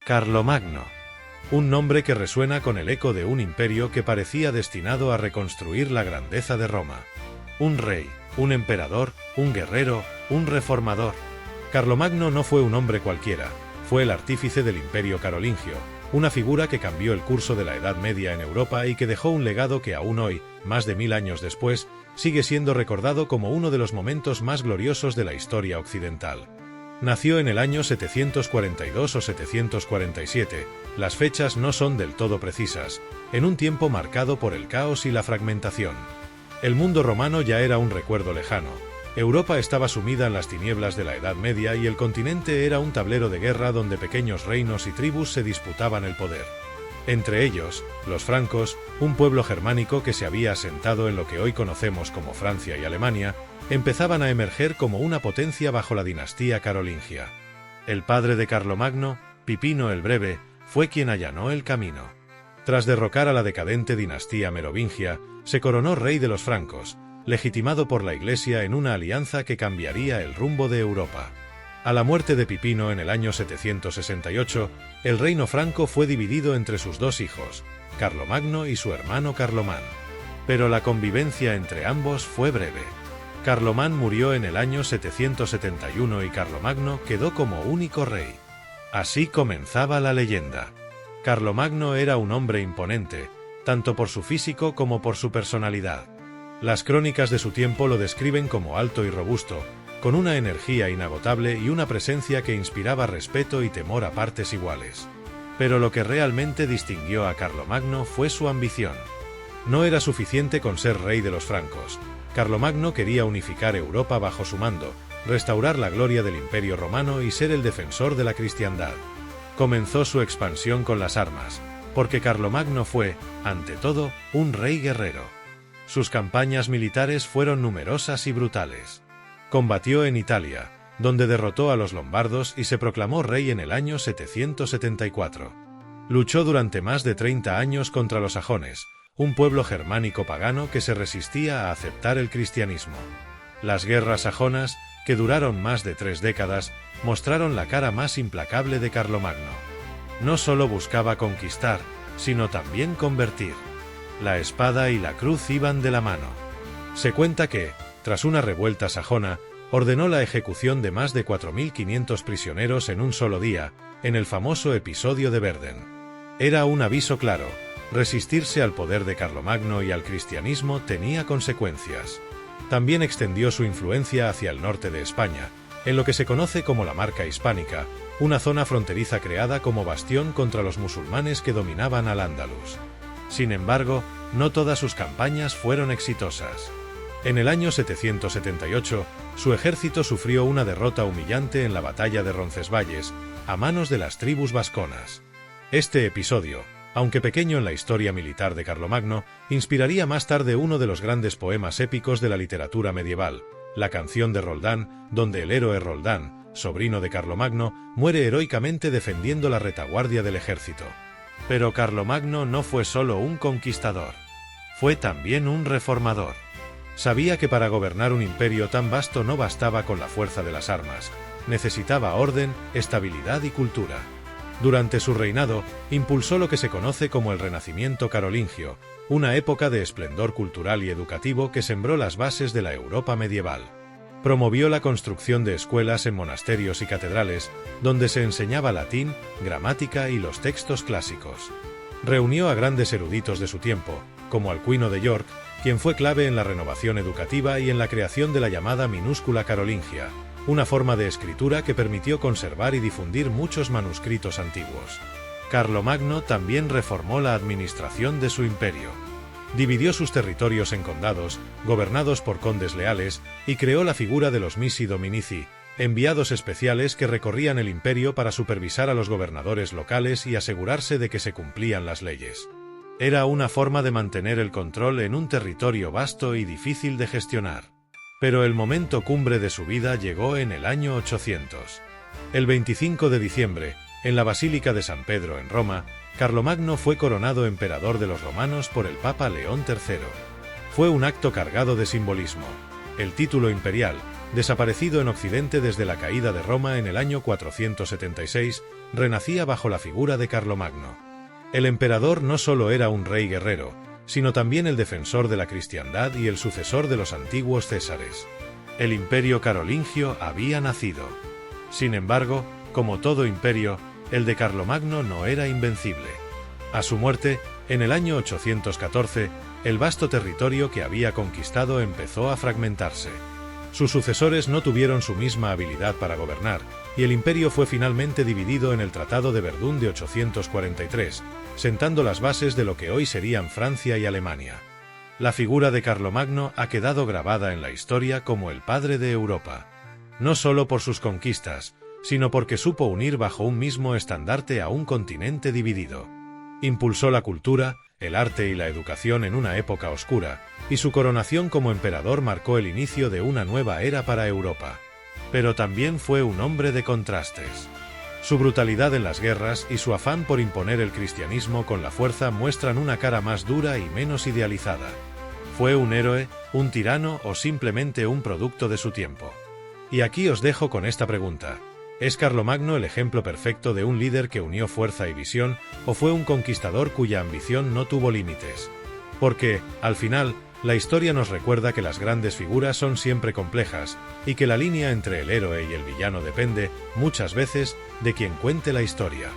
Carlomagno. Un nombre que resuena con el eco de un imperio que parecía destinado a reconstruir la grandeza de Roma. Un rey, un emperador, un guerrero, un reformador. Carlomagno no fue un hombre cualquiera, fue el artífice del Imperio Carolingio, una figura que cambió el curso de la Edad Media en Europa y que dejó un legado que aún hoy, más de 1000 años después, sigue siendo recordado como uno de los momentos más gloriosos de la historia occidental. Nació en el año 742 o 747, las fechas no son del todo precisas, en un tiempo marcado por el caos y la fragmentación. El mundo romano ya era un recuerdo lejano. Europa estaba sumida en las tinieblas de la Edad Media y el continente era un tablero de guerra donde pequeños reinos y tribus se disputaban el poder. Entre ellos, los francos, un pueblo germánico que se había asentado en lo que hoy conocemos como Francia y Alemania, empezaban a emerger como una potencia bajo la dinastía carolingia. El padre de Carlomagno, Pipino el Breve, fue quien allanó el camino. Tras derrocar a la decadente dinastía merovingia, se coronó rey de los francos, legitimado por la Iglesia en una alianza que cambiaría el rumbo de Europa. A la muerte de Pipino en el año 768, el reino franco fue dividido entre sus dos hijos, Carlomagno y su hermano Carlomán. Pero la convivencia entre ambos fue breve. Carlomán murió en el año 771 y Carlomagno quedó como único rey. Así comenzaba la leyenda. Carlomagno era un hombre imponente, tanto por su físico como por su personalidad. Las crónicas de su tiempo lo describen como alto y robusto, con una energía inagotable y una presencia que inspiraba respeto y temor a partes iguales. Pero lo que realmente distinguió a Carlomagno fue su ambición. No era suficiente con ser rey de los francos. Carlomagno quería unificar Europa bajo su mando, restaurar la gloria del Imperio Romano y ser el defensor de la cristiandad. Comenzó su expansión con las armas, porque Carlomagno fue, ante todo, un rey guerrero. Sus campañas militares fueron numerosas y brutales. Combatió en Italia, donde derrotó a los lombardos y se proclamó rey en el año 774. Luchó durante más de 30 años contra los sajones, un pueblo germánico pagano que se resistía a aceptar el cristianismo. Las guerras sajonas, que duraron más de 3 décadas, mostraron la cara más implacable de Carlomagno. No solo buscaba conquistar, sino también convertir. La espada y la cruz iban de la mano. Se cuenta que, tras una revuelta sajona, ordenó la ejecución de más de 4500 prisioneros en un solo día, en el famoso episodio de Verden. Era un aviso claro: resistirse al poder de Carlomagno y al cristianismo tenía consecuencias. También extendió su influencia hacia el norte de España, en lo que se conoce como la Marca Hispánica, una zona fronteriza creada como bastión contra los musulmanes que dominaban al-Ándalus. Sin embargo, no todas sus campañas fueron exitosas. En el año 778, su ejército sufrió una derrota humillante en la batalla de Roncesvalles, a manos de las tribus vasconas. Este episodio, aunque pequeño en la historia militar de Carlomagno, inspiraría más tarde uno de los grandes poemas épicos de la literatura medieval, la Canción de Roldán, donde el héroe Roldán, sobrino de Carlomagno, muere heroicamente defendiendo la retaguardia del ejército. Pero Carlomagno no fue solo un conquistador. Fue también un reformador. Sabía que para gobernar un imperio tan vasto no bastaba con la fuerza de las armas, necesitaba orden, estabilidad y cultura. Durante su reinado, impulsó lo que se conoce como el Renacimiento carolingio, una época de esplendor cultural y educativo que sembró las bases de la Europa medieval. Promovió la construcción de escuelas en monasterios y catedrales, donde se enseñaba latín, gramática y los textos clásicos. Reunió a grandes eruditos de su tiempo, como Alcuino de York, quien fue clave en la renovación educativa y en la creación de la llamada minúscula carolingia, una forma de escritura que permitió conservar y difundir muchos manuscritos antiguos. Carlomagno también reformó la administración de su imperio. Dividió sus territorios en condados, gobernados por condes leales, y creó la figura de los missi dominici, enviados especiales que recorrían el imperio para supervisar a los gobernadores locales y asegurarse de que se cumplían las leyes. Era una forma de mantener el control en un territorio vasto y difícil de gestionar. Pero el momento cumbre de su vida llegó en el año 800. El 25 de diciembre, en la Basílica de San Pedro en Roma, Carlomagno fue coronado emperador de los romanos por el Papa León III. Fue un acto cargado de simbolismo. El título imperial, desaparecido en Occidente desde la caída de Roma en el año 476, renacía bajo la figura de Carlomagno. El emperador no solo era un rey guerrero, sino también el defensor de la cristiandad y el sucesor de los antiguos Césares. El imperio carolingio había nacido. Sin embargo, como todo imperio, el de Carlomagno no era invencible. A su muerte, en el año 814, el vasto territorio que había conquistado empezó a fragmentarse. Sus sucesores no tuvieron su misma habilidad para gobernar, y el imperio fue finalmente dividido en el Tratado de Verdún de 843, sentando las bases de lo que hoy serían Francia y Alemania. La figura de Carlomagno ha quedado grabada en la historia como el padre de Europa. No solo por sus conquistas, sino porque supo unir bajo un mismo estandarte a un continente dividido. Impulsó la cultura, el arte y la educación en una época oscura, y su coronación como emperador marcó el inicio de una nueva era para Europa. Pero también fue un hombre de contrastes. Su brutalidad en las guerras y su afán por imponer el cristianismo con la fuerza muestran una cara más dura y menos idealizada. ¿Fue un héroe, un tirano o simplemente un producto de su tiempo? Y aquí os dejo con esta pregunta. ¿Es Carlomagno el ejemplo perfecto de un líder que unió fuerza y visión, o fue un conquistador cuya ambición no tuvo límites? Porque, al final, la historia nos recuerda que las grandes figuras son siempre complejas, y que la línea entre el héroe y el villano depende, muchas veces, de quien cuente la historia.